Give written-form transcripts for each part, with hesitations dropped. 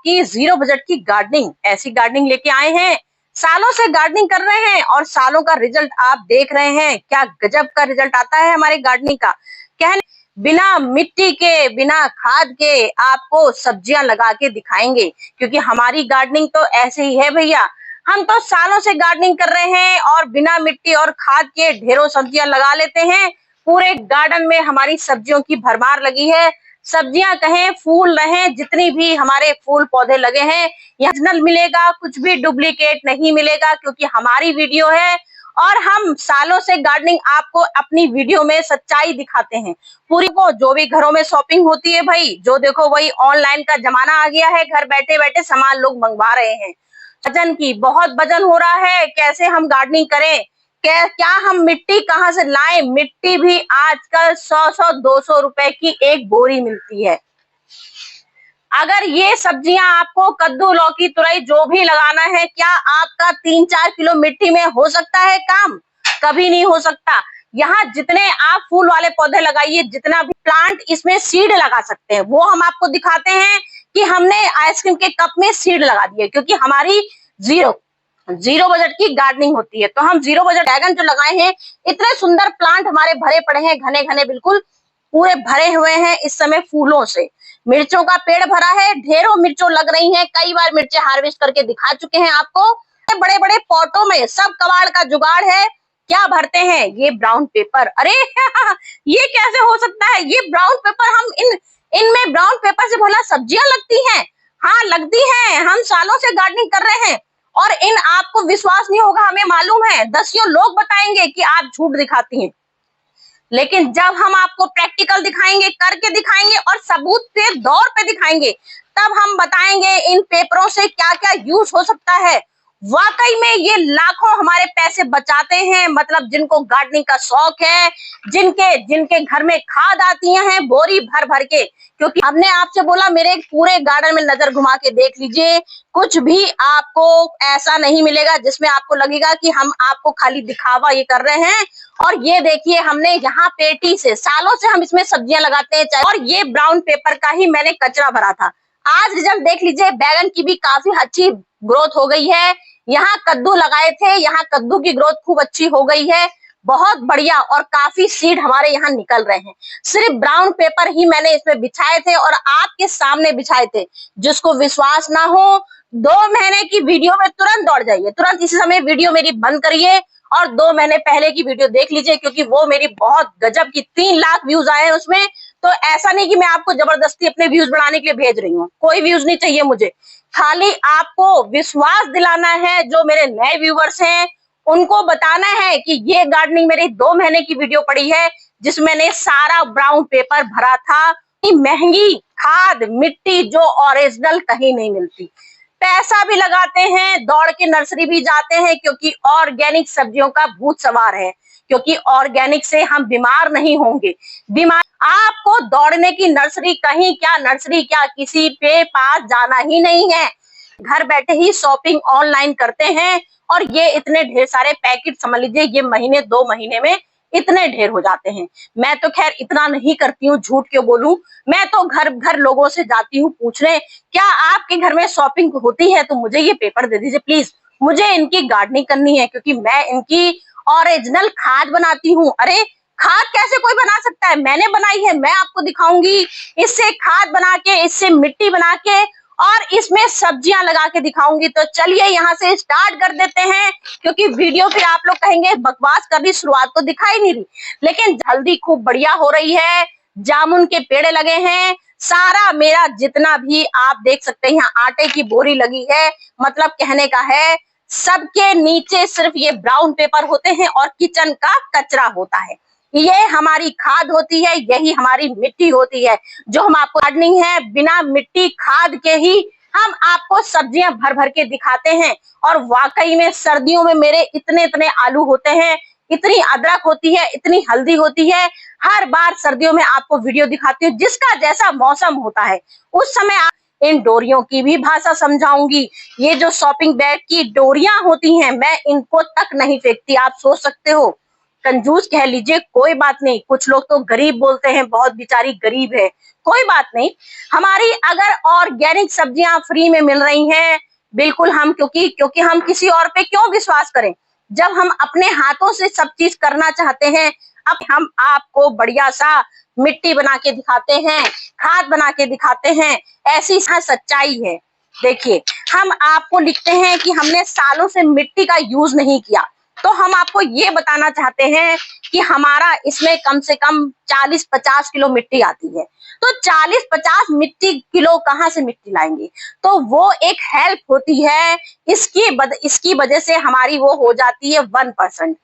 की zero budget की gardening. ऐसी गार्डनिंग लेके आए हैं, सालों से गार्डनिंग कर रहे हैं और सालों का रिजल्ट आप देख रहे हैं। क्या गजब का रिजल्ट आता है हमारी गार्डनिंग का। कहने बिना मिट्टी के, बिना खाद के आपको सब्जियां लगा के दिखाएंगे, क्योंकि हमारी गार्डनिंग तो ऐसे ही है भैया। हम तो सालों से गार्डनिंग कर रहे हैं और बिना मिट्टी और खाद के ढेरों सब्जियां लगा लेते हैं। पूरे गार्डन में हमारी सब्जियों की भरमार लगी है। सब्जियां कहें, फूल रहें, जितनी भी हमारे फूल पौधे लगे हैं, यहाँ ओरिजिनल मिलेगा, कुछ भी डुप्लीकेट नहीं मिलेगा, क्योंकि हमारी वीडियो है और हम सालों से गार्डनिंग आपको अपनी वीडियो में सच्चाई दिखाते हैं पूरी को। जो भी घरों में शॉपिंग होती है भाई, जो देखो वही ऑनलाइन का जमाना आ गया है, घर बैठे बैठे सामान लोग मंगवा रहे हैं। वजन की बहुत वजन हो रहा है, कैसे हम गार्डनिंग करें, क्या हम मिट्टी कहाँ से लाएं। मिट्टी भी आजकल 100-100, 200 रुपए की एक बोरी मिलती है। अगर ये सब्जियां आपको कद्दू, लौकी, तुरई जो भी लगाना है, क्या आपका 3-4 किलो मिट्टी में हो सकता है काम? कभी नहीं हो सकता। यहाँ जितने आप फूल वाले पौधे लगाइए, जितना भी प्लांट, इसमें सीड लगा सकते हैं, वो हम आपको दिखाते हैं कि हमने आइसक्रीम के कप में सीड लगा दिए, क्योंकि हमारी जीरो बजट की गार्डनिंग होती है। तो हम जीरो बजट ड्रैगन जो लगाए हैं, इतने सुंदर प्लांट हमारे भरे पड़े हैं, घने घने बिल्कुल पूरे भरे हुए हैं इस समय फूलों से। मिर्चों का पेड़ भरा है, ढेरों मिर्चों लग रही हैं, कई बार मिर्चें हार्वेस्ट करके दिखा चुके हैं आपको। बड़े बड़े पॉटों में सब कबाड़ का जुगाड़ है। क्या भरते हैं? ये ब्राउन पेपर। अरे ये कैसे हो सकता है? ये ब्राउन पेपर, हम इनमें ब्राउन पेपर से भला सब्जियां लगती हैं? हाँ लगती हैं, हम सालों से गार्डनिंग कर रहे हैं और इन आपको विश्वास नहीं होगा, हमें मालूम है, दसियों लोग बताएंगे कि आप झूठ दिखाती हैं, लेकिन जब हम आपको प्रैक्टिकल दिखाएंगे, करके दिखाएंगे और सबूत पे दौर पे दिखाएंगे, तब हम बताएंगे इन पेपरों से क्या क्या यूज हो सकता है। वाकई में ये लाखों हमारे पैसे बचाते हैं। मतलब जिनको गार्डनिंग का शौक है, जिनके जिनके घर में खाद आती है बोरी भर भर के, क्योंकि हमने आपसे बोला मेरे पूरे गार्डन में नजर घुमा के देख लीजिए, कुछ भी आपको ऐसा नहीं मिलेगा जिसमें आपको लगेगा कि हम आपको खाली दिखावा ये कर रहे हैं। और ये देखिए, हमने यहाँ पेटी से, सालों से हम इसमें सब्जियां लगाते हैं, और ये ब्राउन पेपर का ही मैंने कचरा भरा था। आज रिजल्ट देख लीजिए, बैगन की भी काफी अच्छी ग्रोथ हो गई है। यहाँ कद्दू लगाए थे, यहाँ कद्दू की ग्रोथ खूब अच्छी हो गई है, बहुत बढ़िया, और काफी सीड हमारे यहाँ निकल रहे हैं। सिर्फ ब्राउन पेपर ही मैंने इसमें बिछाए थे और आपके सामने बिछाए थे। जिसको विश्वास ना हो, 2 महीने की वीडियो में तुरंत दौड़ जाइए, तुरंत इसी समय वीडियो मेरी बंद करिए और 2 महीने पहले की वीडियो देख लीजिए, क्योंकि वो मेरी बहुत गजब की 3 लाख व्यूज आए हैं उसमें। तो ऐसा नहीं कि मैं आपको जबरदस्ती अपने व्यूज बढ़ाने के लिए भेज रही हूँ, कोई व्यूज नहीं चाहिए मुझे, खाली आपको विश्वास दिलाना है। जो मेरे नए व्यूवर्स हैं उनको बताना है कि ये गार्डनिंग मेरी 2 महीने की वीडियो पड़ी है, जिसमें मैंने सारा ब्राउन पेपर भरा था। महंगी खाद, मिट्टी जो ओरिजिनल कहीं नहीं मिलती। पैसा भी लगाते हैं, दौड़ के नर्सरी भी जाते हैं, क्योंकि ऑर्गेनिक सब्जियों का भूत सवार है, क्योंकि ऑर्गेनिक से हम बीमार नहीं होंगे। बीमार आपको दौड़ने की नर्सरी, कहीं क्या नर्सरी, क्या किसी पे पास जाना ही नहीं है, घर बैठे ही शॉपिंग ऑनलाइन करते हैं। और ये इतने ढेर सारे पैकेट, समझ लीजिए ये महीने 2 महीने में इतने ढेर हो जाते हैं। मैं तो खैर इतना नहीं करती हूँ, झूठ क्यों बोलूं, मैं तो घर घर लोगों से जाती हूँ पूछने, क्या आपके घर में शॉपिंग होती है तो मुझे ये पेपर दे दीजिए प्लीज, मुझे इनकी गार्डनिंग करनी है, क्योंकि मैं इनकी ओरिजिनल खाद बनाती हूँ। अरे खाद कैसे कोई बना सकता है? मैंने बनाई है, मैं आपको दिखाऊंगी। इससे खाद बना के, इससे मिट्टी बना के और इसमें सब्जियां लगा के दिखाऊंगी। तो चलिए यहाँ से स्टार्ट कर देते हैं, क्योंकि वीडियो फिर आप लोग कहेंगे बकवास कर रही, शुरुआत तो दिखाई नहीं रही, लेकिन जल्दी खूब बढ़िया हो रही है। जामुन के पेड़ लगे हैं, सारा मेरा जितना भी आप देख सकते हैं, यहाँ आटे की बोरी लगी है। मतलब कहने का है, सबके नीचे सिर्फ ये ब्राउन पेपर होते हैं और किचन का कचरा होता है। ये हमारी खाद होती है, यही हमारी मिट्टी होती है, जो हम आपको गार्डनिंग है बिना मिट्टी खाद के ही हम आपको सब्जियां भर भर के दिखाते हैं। और वाकई में सर्दियों में मेरे इतने इतने आलू होते हैं, इतनी अदरक होती है, इतनी हल्दी होती है। हर बार सर्दियों में आपको वीडियो दिखाती हूँ, जिसका जैसा मौसम होता है उस समय इन डोरियों की भी भाषा समझाऊंगी। ये जो शॉपिंग बैग की डोरियां होती हैं, मैं इनको तक नहीं फेंकती। आप सोच सकते हो कंजूस कह लीजिए, कोई बात नहीं। कुछ लोग तो गरीब बोलते हैं, बहुत बेचारी गरीब है, कोई बात नहीं। हमारी अगर ऑर्गेनिक सब्जियां फ्री में मिल रही हैं, बिल्कुल हम क्योंकि हम किसी और पे क्यों विश्वास करें जब हम अपने हाथों से सब चीज करना चाहते हैं। अब हम आपको बढ़िया सा मिट्टी बना के दिखाते हैं, खाद बना के दिखाते हैं, ऐसी सच्चाई है। देखिए, हम आपको लिखते हैं कि हमने सालों से मिट्टी का यूज नहीं किया, तो हम आपको ये बताना चाहते हैं कि हमारा इसमें कम से कम 40-50 किलो मिट्टी आती है। तो 40-50 मिट्टी किलो कहाँ से मिट्टी लाएंगे? तो वो एक हेल्प होती है, इसकी वजह से हमारी वो हो जाती है 1%।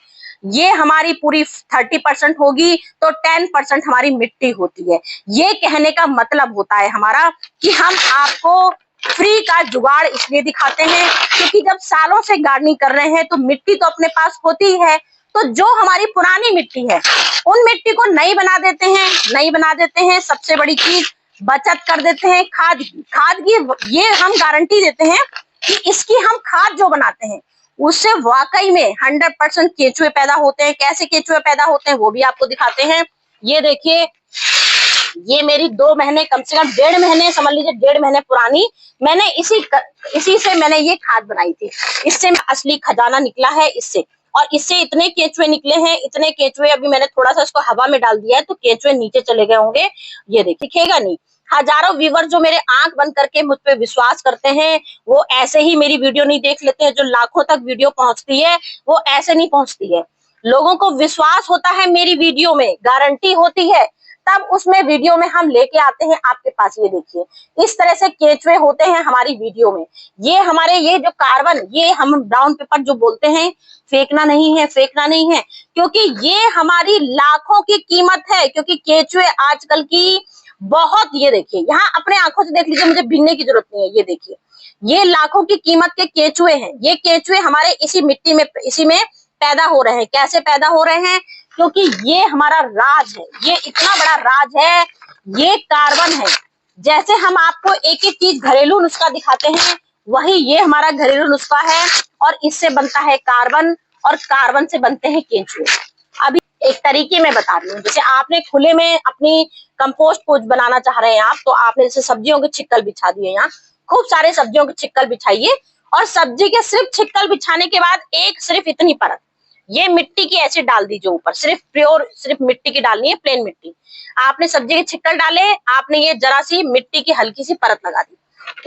ये हमारी पूरी 30% होगी तो 10% हमारी मिट्टी होती है। ये कहने का मतलब होता है हमारा कि हम आपको फ्री का जुगाड़ इसलिए दिखाते हैं क्योंकि जब सालों से गार्डनिंग कर रहे हैं तो मिट्टी तो अपने पास होती ही है। तो जो हमारी पुरानी मिट्टी है उन मिट्टी को नई बना देते हैं। सबसे बड़ी चीज बचत कर देते हैं खाद की ये हम गारंटी देते हैं कि इसकी हम खाद जो बनाते हैं उससे वाकई में 100% केचुए पैदा होते हैं। कैसे केचुए पैदा होते हैं वो भी आपको दिखाते हैं। ये देखिए, ये मेरी 2 महीने, कम से कम 1.5 महीने, समझ लीजिए 1.5 महीने पुरानी, मैंने इसी से मैंने ये खाद बनाई थी। इससे असली खजाना निकला है इससे, और इससे इतने केचुए निकले हैं, इतने केचुए। अभी मैंने थोड़ा सा इसको हवा में डाल दिया है तो केचुए नीचे चले गए होंगे। ये देखिए, दिखेगा नहीं। हजारों व्यूवर जो मेरे आंख बंद करके मुझ पे विश्वास करते हैं वो ऐसे ही मेरी वीडियो नहीं देख लेते हैं। जो लाखों तक वीडियो पहुंचती है वो ऐसे नहीं पहुंचती है। लोगों को विश्वास होता है मेरी वीडियो में, गारंटी होती है, तब उसमें वीडियो में हम लेके आते हैं आपके पास। ये देखिए, इस तरह से केचुए होते हैं हमारी वीडियो में। ये जो कार्बन, ये हम ब्राउन पेपर जो बोलते हैं, फेंकना नहीं है क्योंकि ये हमारी लाखों की कीमत है। क्योंकि केचुए आजकल की बहुत, ये देखिए, यहाँ अपने आंखों से देख लीजिए, मुझे भीगने की जरूरत नहीं है। ये देखिए, ये लाखों की कीमत के केचुए हैं। ये केचुए हमारे इसी मिट्टी में, इसी में पैदा हो रहे हैं। कैसे पैदा हो रहे हैं? क्योंकि ये हमारा राज है, ये इतना बड़ा राज है, ये कार्बन है। जैसे हम आपको एक एक चीज घरेलू नुस्खा दिखाते हैं, वही ये हमारा घरेलू नुस्खा है, और इससे बनता है कार्बन, और कार्बन से बनते हैं केंचुए। अभी एक तरीके में बता रही हूँ। जैसे आपने खुले में अपनी कंपोस्ट कुछ बनाना चाह रहे हैं आप, तो आपने जैसे सब्जियों के छिक्कल बिछा दिए, यहाँ खूब सारे सब्जियों के छिक्कल बिछाइए, और सब्जी के सिर्फ छिक्कल बिछाने के बाद सिर्फ इतनी परत ये मिट्टी की ऐसे डाल दीजिए ऊपर। सिर्फ मिट्टी की डालनी है, प्लेन मिट्टी। आपने सब्जी के छिक्कल डाले, आपने ये जरा सी मिट्टी की हल्की सी परत लगा दी।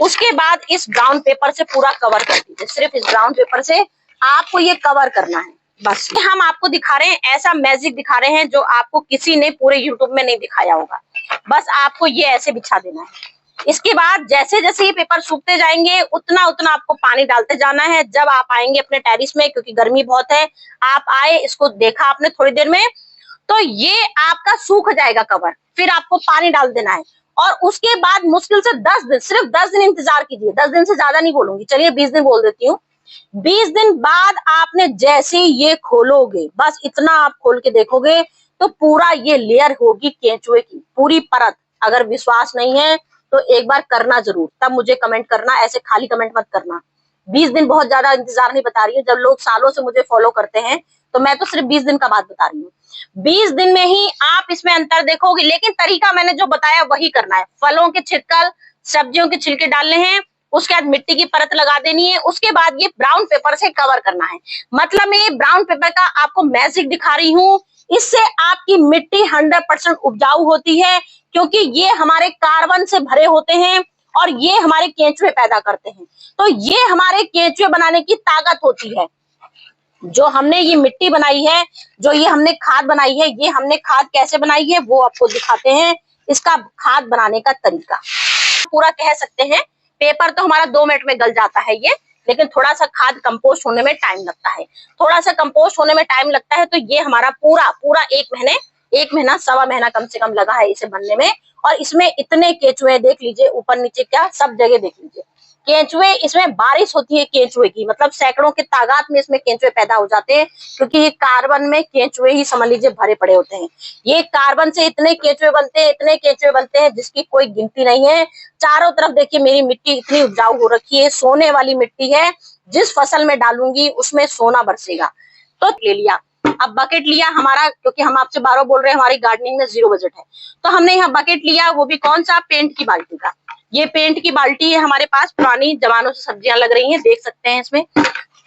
उसके बाद इस ब्राउन पेपर से पूरा कवर कर दीजिए। सिर्फ इस ब्राउन पेपर से आपको ये कवर करना है, बस। हम आपको दिखा रहे हैं, ऐसा मैजिक दिखा रहे हैं जो आपको किसी ने पूरे यूट्यूब में नहीं दिखाया होगा। बस आपको ये ऐसे बिछा देना है। इसके बाद जैसे जैसे ये पेपर सूखते जाएंगे उतना उतना आपको पानी डालते जाना है। जब आप आएंगे अपने टेरिस में, क्योंकि गर्मी बहुत है, आप आए, इसको देखा आपने थोड़ी देर में, तो ये आपका सूख जाएगा कवर। फिर आपको पानी डाल देना है, और उसके बाद मुश्किल से 10 दिन, सिर्फ 10 दिन इंतजार कीजिए। 10 दिन से ज्यादा नहीं बोलूंगी, चलिए 20 दिन बोल देती हूँ। 20 दिन बाद आपने जैसे ये खोलोगे, बस इतना आप खोल के देखोगे तो पूरा ये लेयर होगी केंचुए की, पूरी परत। अगर विश्वास नहीं है तो एक बार करना जरूर, तब मुझे कमेंट करना, ऐसे खाली कमेंट मत करना। 20 दिन बहुत ज्यादा इंतजार नहीं बता रही हूँ। जब लोग सालों से मुझे फॉलो करते हैं तो मैं तो सिर्फ 20 दिन का बात बता रही हूँ। 20 दिन में ही आप इसमें अंतर देखोगे, लेकिन तरीका मैंने जो बताया वही करना है। फलों के छिलकल, सब्जियों के छिलके डालने हैं, उसके बाद मिट्टी की परत लगा देनी है, उसके बाद ये ब्राउन पेपर से कवर करना है। मतलब मैं ये ब्राउन पेपर का आपको मैजिक दिखा रही हूँ। इससे आपकी मिट्टी 100% उपजाऊ होती है, क्योंकि ये हमारे कार्बन से भरे होते हैं और ये हमारे केंचुए पैदा करते हैं। तो ये हमारे केंचुए बनाने की ताकत होती है। जो हमने ये मिट्टी बनाई है, जो ये हमने खाद बनाई है, ये हमने खाद कैसे बनाई है वो आपको दिखाते हैं। इसका खाद बनाने का तरीका पूरा कह सकते हैं। पेपर तो हमारा 2 मिनट में गल जाता है ये, लेकिन थोड़ा सा खाद कंपोस्ट होने में टाइम लगता है। थोड़ा सा कंपोस्ट होने में टाइम लगता है, तो ये हमारा पूरा 1 महीना, सवा महीना कम से कम लगा है इसे बनने में। और इसमें इतने केंचुए देख लीजिए, ऊपर नीचे क्या सब जगह देख लीजिए केंचुए। इसमें बारिश होती है केंचुए की, मतलब सैकड़ों की तादाद में इसमें केंचुए पैदा हो जाते हैं, क्योंकि ये कार्बन में केंचुए ही समझ लीजिए भरे पड़े होते हैं। ये कार्बन से इतने केंचुए बनते हैं जिसकी कोई गिनती नहीं है। चारों तरफ देखिए मेरी मिट्टी इतनी उपजाऊ हो रखी है, सोने वाली मिट्टी है। जिस फसल में डालूंगी उसमें सोना बरसेगा। तो ले लिया, अब बकेट लिया हमारा, क्योंकि हम आपसे बार बोल रहे हैं हमारी गार्डनिंग में 0 बजट है, तो हमने यहाँ बकेट लिया, वो भी कौन सा, पेंट की बाल्टी का। ये पेंट की बाल्टी है हमारे पास, पुरानी जमानों से सब्जियां लग रही हैं, देख सकते हैं इसमें।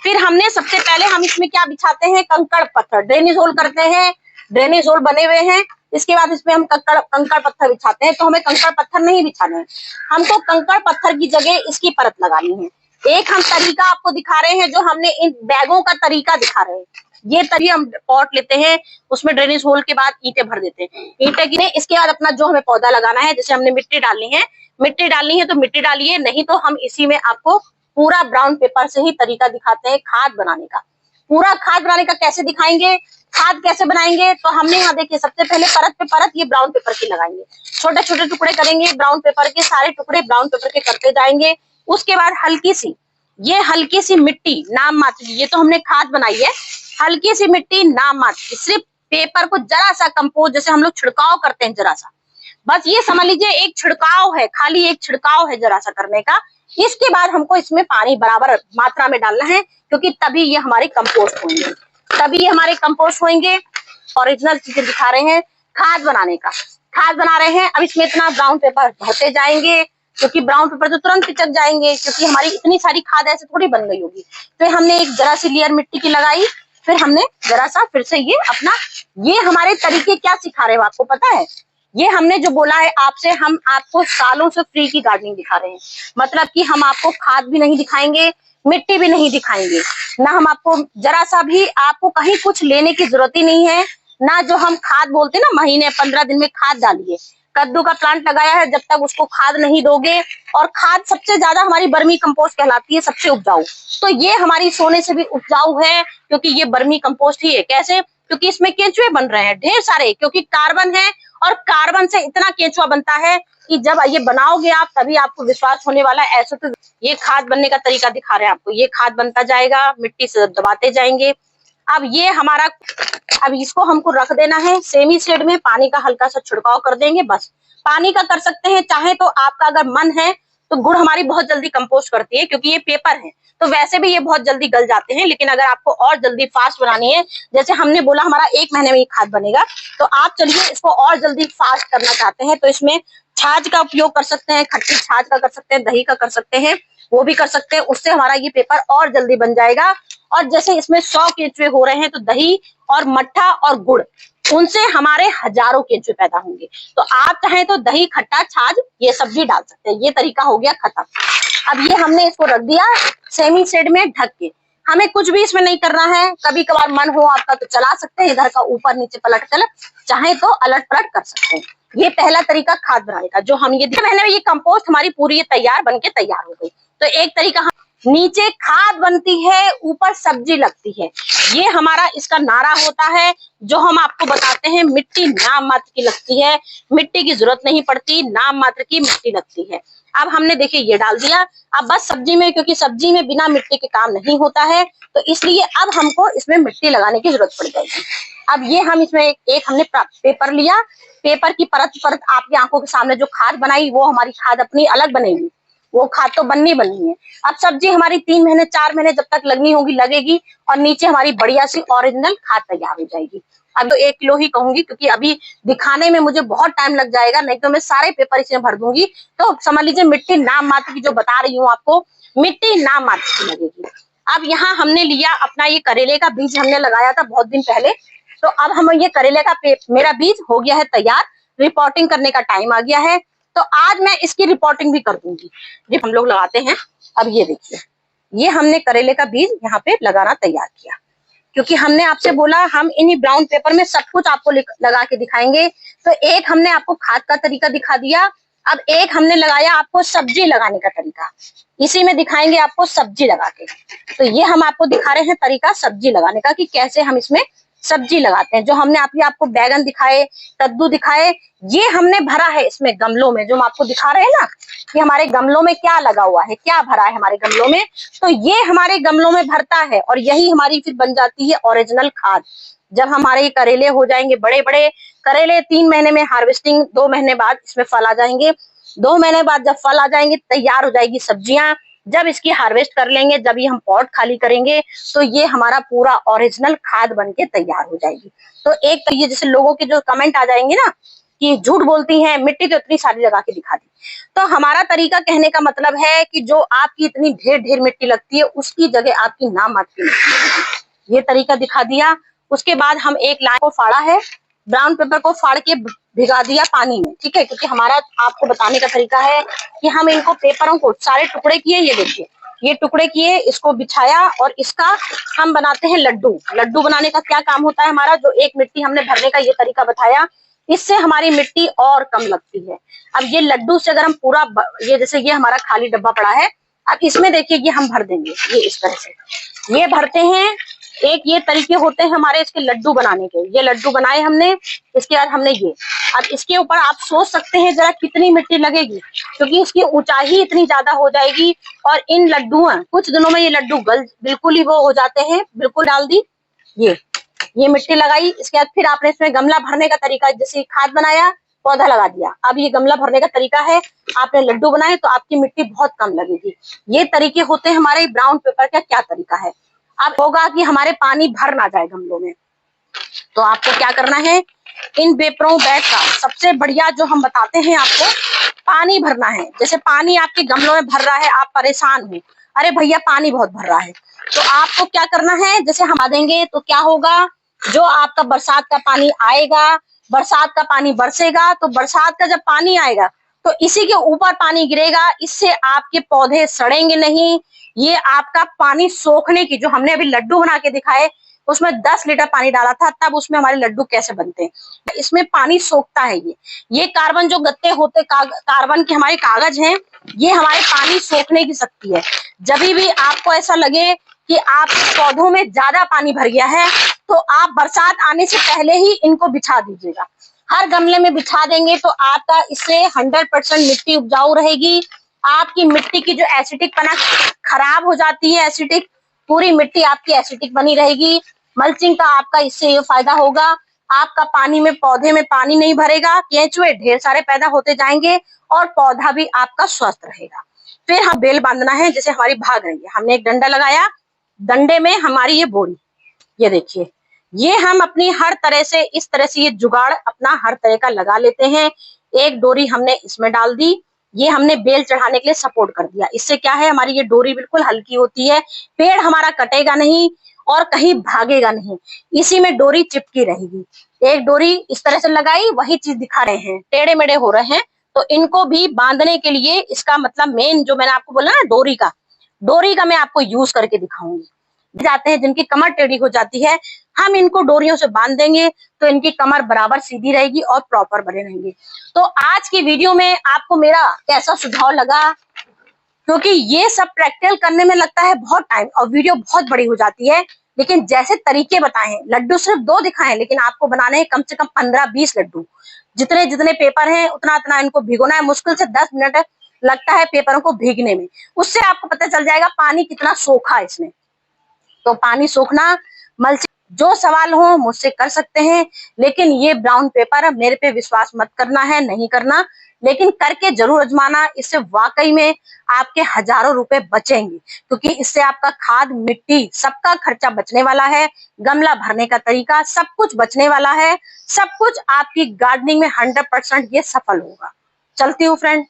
फिर हमने सबसे पहले हम इसमें क्या बिछाते हैं, कंकड़ पत्थर, ड्रेनेज होल करते हैं, ड्रेनेज होल बने हुए हैं। इसके बाद इसमें हम कंकड़ पत्थर बिछाते हैं। तो हमें कंकड़ पत्थर नहीं बिछाना है, हमको कंकड़ पत्थर की जगह इसकी परत लगानी है। एक हम तरीका आपको दिखा रहे हैं, जो हमने इन बैगों का तरीका दिखा रहे हैं। ये तरीका हम पॉट लेते हैं, उसमें ड्रेनेज होल के बाद ईंटें भर देते हैं, ईंटें गिरे, इसके बाद अपना जो हमें पौधा लगाना है, जैसे हमने मिट्टी डालनी है तो मिट्टी डालिए, नहीं तो हम इसी में आपको पूरा ब्राउन पेपर से ही तरीका दिखाते हैं खाद बनाने का। पूरा खाद बनाने का कैसे दिखाएंगे, खाद कैसे बनाएंगे, तो हमने यहाँ देखिए सबसे पहले परत पे परत ये ब्राउन पेपर की लगाएंगे, छोटे छोटे टुकड़े करेंगे ब्राउन पेपर के, सारे टुकड़े ब्राउन पेपर के करते जाएंगे। उसके बाद हल्की सी मिट्टी नाम मात्र की, ये तो हमने खाद बनाई है, हल्की सी मिट्टी नाम मात्र, सिर्फ पेपर को जरा सा कंपोस्ट, जैसे हम लोग छिड़काव करते हैं जरा सा, बस ये समझ लीजिए एक छिड़काव है, खाली एक छिड़काव है जरा सा करने का। इसके बाद हमको इसमें पानी बराबर मात्रा में डालना है, क्योंकि तभी ये हमारे कंपोस्ट होंगे, ओरिजिनल चीजें दिखा रहे हैं खाद बनाने का, खाद बना रहे हैं। अब इसमें इतना ब्राउन पेपर भरते जाएंगे, क्योंकि ब्राउन पेपर तो तुरंत पिचक जाएंगे, क्योंकि हमारी इतनी सारी खाद ऐसे थोड़ी बन गई होगी। फिर हमने एक जरा सी लेयर मिट्टी की लगाई, फिर हमने जरा सा फिर से ये अपना, ये हमारे तरीके क्या सिखा रहे हो आपको पता है, ये हमने जो बोला है आपसे, हम आपको सालों से फ्री की गार्डनिंग दिखा रहे हैं। मतलब कि हम आपको खाद भी नहीं दिखाएंगे, मिट्टी भी नहीं दिखाएंगे, ना हम आपको जरा सा भी, आपको कहीं कुछ लेने की जरूरत ही नहीं है ना। जो हम खाद बोलते हैं ना, महीने 15 दिन में खाद डालिए, कद्दू का प्लांट लगाया है, जब तक उसको खाद नहीं दोगे, और खाद सबसे ज्यादा हमारी बर्मी कंपोस्ट कहलाती है, सबसे उपजाऊ, तो ये हमारी सोने से भी उपजाऊ है, क्योंकि ये बर्मी कंपोस्ट ही है। कैसे, क्योंकि इसमें केंचुए बन रहे हैं ढेर सारे, क्योंकि कार्बन है, और कार्बन से इतना केंचुआ बनता है कि जब ये बनाओगे आप, तभी आपको विश्वास होने वाला है। ऐसे तो ये खाद बनने का तरीका दिखा रहे हैं आपको, ये खाद बनता जाएगा, मिट्टी से दबाते जाएंगे। अब ये हमारा, अब इसको हमको रख देना है सेमी शेड में, पानी का हल्का सा छिड़काव कर देंगे, बस पानी का कर सकते हैं, चाहे तो आपका अगर मन है तो गुड़ हमारी बहुत जल्दी कंपोस्ट करती है, क्योंकि ये पेपर है तो वैसे भी ये बहुत जल्दी गल जाते हैं। लेकिन अगर आपको और जल्दी फास्ट बनानी है, जैसे हमने बोला हमारा 1 महीने में ये खाद बनेगा, तो आप चलिए इसको और जल्दी फास्ट करना चाहते हैं, तो इसमें छाछ का उपयोग कर सकते हैं, खट्टी छाछ का कर सकते हैं, दही का कर सकते हैं, वो भी कर सकते हैं, उससे हमारा ये पेपर और जल्दी बन जाएगा। और जैसे इसमें 100 केंचुए हो रहे हैं, तो दही और मट्ठा और गुड़, उनसे हमारे हजारों केंचुए पैदा होंगे। तो आप चाहें तो दही, खट्टा, छाछ ये सब भी डाल सकते हैं। ये तरीका हो गया खत्म। अब ये हमने इसको रख दिया सेमी शेड में ढक के, हमें कुछ भी इसमें नहीं करना है। कभी कभार मन हो आपका तो चला सकते हैं, इधर का ऊपर नीचे पलट कर, चाहे तो अलट पलट कर सकते हैं। ये पहला तरीका खाद बनाने का, जो हम ये महीने में ये कंपोस्ट हमारी पूरी तैयार बन के तैयार हो गई। तो एक तरीका, नीचे खाद बनती है, ऊपर सब्जी लगती है, ये हमारा इसका नारा होता है, जो हम आपको बताते हैं। मिट्टी नाम मात्र की लगती है, मिट्टी की जरूरत नहीं पड़ती, नाम मात्र की मिट्टी लगती है। अब हमने देखिए ये डाल दिया, अब बस सब्जी में, क्योंकि सब्जी में बिना मिट्टी के काम नहीं होता है, तो इसलिए अब हमको इसमें मिट्टी लगाने की जरूरत पड़ जाएगी। अब ये हम इसमें एक हमने पेपर लिया, पेपर की परत परत आपकी आंखों के सामने जो खाद बनाई, वो हमारी खाद अपनी अलग बनेगी, वो खाद तो बननी है। अब सब्जी हमारी 3 महीने 4 महीने जब तक लगनी होगी लगेगी, और नीचे हमारी बढ़िया सी ओरिजिनल खाद तैयार हो जाएगी। अब तो 1 किलो ही कहूंगी, क्योंकि अभी दिखाने में मुझे बहुत टाइम लग जाएगा, नहीं तो मैं सारे पेपर इसमें भर दूंगी। तो समझ लीजिए मिट्टी नाम मात्र की जो बता रही हूँ आपको, मिट्टी नाम मात्र की लगेगी। अब यहाँ हमने लिया अपना ये करेले का बीज, हमने लगाया था बहुत दिन पहले, तो अब हम ये करेले का मेरा बीज हो गया है तैयार, रिपोर्टिंग करने का टाइम आ गया है। तो आज मैं इसकी रिपोर्टिंग भी कर दूंगी, जो हम लोग लगाते हैं। अब ये देखिए, ये हमने करेले का बीज यहाँ पे लगाना तैयार किया, क्योंकि हमने आपसे बोला हम इन्हीं ब्राउन पेपर में सब कुछ आपको लगा के दिखाएंगे। तो एक हमने आपको खाद का तरीका दिखा दिया, अब एक हमने लगाया आपको सब्जी लगाने का तरीका, इसी में दिखाएंगे आपको सब्जी लगा के। तो ये हम आपको दिखा रहे हैं तरीका सब्जी लगाने का, कि कैसे हम इसमें सब्जी लगाते हैं। जो हमने आपको बैगन दिखाए, कद्दू दिखाए, ये हमने भरा है इसमें गमलों में, जो हम आपको दिखा रहे हैं ना कि हमारे गमलों में क्या लगा हुआ है, क्या भरा है हमारे गमलों में। तो ये हमारे गमलों में भरता है, और यही हमारी फिर बन जाती है ओरिजिनल खाद। जब हमारे ये करेले हो जाएंगे बड़े बड़े करेले, 3 महीने में हार्वेस्टिंग, 2 महीने बाद इसमें फल आ जाएंगे, 2 महीने बाद जब फल आ जाएंगे तैयार हो जाएगी सब्जियां, जब इसकी हार्वेस्ट कर लेंगे, जब ये हम पॉट खाली करेंगे, तो ये हमारा पूरा ओरिजिनल खाद बन के तैयार हो जाएगी। तो एक तो ये जैसे लोगों के जो कमेंट आ जाएंगे ना कि झूठ बोलती हैं, मिट्टी तो इतनी सारी लगा के दिखा दी, तो हमारा तरीका कहने का मतलब है कि जो आपकी इतनी ढेर ढेर मिट्टी लगती है उसकी जगह आपकी नाम आपकी मिट्टी लगेगी। ये तरीका दिखा दिया। उसके बाद हम एक लाइन को फाड़ा है, ब्राउन पेपर को फाड़ के भिगा दिया पानी में, ठीक है, क्योंकि हमारा आपको बताने का तरीका है कि हम इनको पेपरों को सारे टुकड़े किए, ये देखिए ये टुकड़े किए, इसको बिछाया और इसका हम बनाते हैं लड्डू। लड्डू बनाने का क्या काम होता है हमारा, जो एक मिट्टी हमने भरने का ये तरीका बताया, इससे हमारी मिट्टी और कम लगती है। अब ये लड्डू से अगर हम पूरा ये जैसे ये हमारा खाली डब्बा पड़ा है, अब इसमें देखिए ये हम भर देंगे, ये इस तरह से ये भरते हैं। एक ये तरीके होते हैं हमारे इसके लड्डू बनाने के। ये लड्डू बनाए हमने, इसके बाद हमने ये, अब इसके ऊपर आप सोच सकते हैं जरा कितनी मिट्टी लगेगी, क्योंकि इसकी ऊंचाई इतनी ज्यादा हो जाएगी। और इन लड्डू कुछ दिनों में ये लड्डू गल बिल्कुल ही वो हो जाते हैं। बिल्कुल डाल दी ये मिट्टी लगाई। इसके बाद फिर आपने इसमें गमला भरने का तरीका, जैसे खाद बनाया पौधा लगा दिया, अब ये गमला भरने का तरीका है। आपने लड्डू बनाए तो आपकी मिट्टी बहुत कम लगेगी। ये तरीके होते हैं हमारे ब्राउन पेपर का। क्या तरीका है, अब होगा कि हमारे पानी भर ना जाए गमलों में, तो आपको क्या करना है, इन पेपरों बैग का सबसे बढ़िया जो हम बताते हैं आपको, पानी भरना है। जैसे पानी आपके गमलों में भर रहा है, आप परेशान हो, अरे भैया पानी बहुत भर रहा है, तो आपको क्या करना है, जैसे हम देंगे तो क्या होगा, जो आपका बरसात का पानी आएगा, बरसात का पानी बरसेगा, तो बरसात का जब पानी आएगा तो इसी के ऊपर पानी गिरेगा। इससे आपके पौधे सड़ेंगे नहीं। ये आपका पानी सोखने की, जो हमने अभी लड्डू बना के दिखाए उसमें 10 लीटर पानी डाला था, तब उसमें हमारे लड्डू कैसे बनते हैं, इसमें पानी सोखता है। ये कार्बन जो गत्ते होते, कार्बन के हमारे कागज हैं, ये हमारे पानी सोखने की शक्ति है। जब भी आपको ऐसा लगे कि आपके पौधों में ज्यादा पानी भर गया है, तो आप बरसात आने से पहले ही इनको बिछा दीजिएगा। हर गमले में बिछा देंगे तो आपका इससे 100% मिट्टी उपजाऊ रहेगी। आपकी मिट्टी की जो एसिडिक पना खराब हो जाती है, एसिडिक, पूरी मिट्टी आपकी एसिडिक बनी रहेगी। मल्चिंग का आपका इससे ये फायदा होगा, आपका पानी में, पौधे में पानी नहीं भरेगा, केंचुए ढेर सारे पैदा होते जाएंगे और पौधा भी आपका स्वस्थ रहेगा। फिर हम बेल बांधना है, जैसे हमारी भाग रही है, हमने एक डंडा लगाया, डंडे में हमारी ये बोरी, ये देखिए, ये हम अपनी हर तरह से, इस तरह से ये जुगाड़ अपना हर तरह का लगा लेते हैं। एक डोरी हमने इसमें डाल दी, ये हमने बेल चढ़ाने के लिए सपोर्ट कर दिया। इससे क्या है, हमारी ये डोरी बिल्कुल हल्की होती है, पेड़ हमारा कटेगा नहीं और कहीं भागेगा नहीं, इसी में डोरी चिपकी रहेगी। एक डोरी इस तरह से लगाई, वही चीज दिखा रहे हैं, टेढ़े मेढ़े हो रहे हैं, तो इनको भी बांधने के लिए, इसका मतलब मेन जो मैंने आपको बोला ना डोरी का मैं आपको यूज करके दिखाऊंगी। जाते हैं जिनकी कमर टेढ़ी हो जाती है, हम इनको डोरियों से बांध देंगे तो इनकी कमर बराबर सीधी रहेगी और प्रॉपर बने रहेंगे। तो आज की वीडियो में आपको मेरा कैसा सुझाव लगा, क्योंकि ये सब प्रैक्टिकल करने में लगता है बहुत टाइम और वीडियो बहुत बड़ी हो जाती है, लेकिन जैसे तरीके बताए हैं, लड्डू सिर्फ 2 दिखाए, लेकिन आपको बनाने हैं कम से कम 15-20 लड्डू। जितने जितने पेपर हैं उतना उतना इनको भिगोना है, मुश्किल से 10 मिनट लगता है पेपरों को भीगने में। उससे आपको पता चल जाएगा पानी कितना सोखा है इसमें। तो पानी सोखना, मल्चिंग, जो सवाल हो मुझसे कर सकते हैं, लेकिन ये ब्राउन पेपर मेरे पे विश्वास मत करना है, नहीं करना, लेकिन करके जरूर आजमाना। इससे वाकई में आपके हजारों रुपए बचेंगे, क्योंकि इससे आपका खाद, मिट्टी, सबका खर्चा बचने वाला है। गमला भरने का तरीका, सब कुछ बचने वाला है। सब कुछ आपकी गार्डनिंग में 100% ये सफल होगा। चलती हूँ फ्रेंड।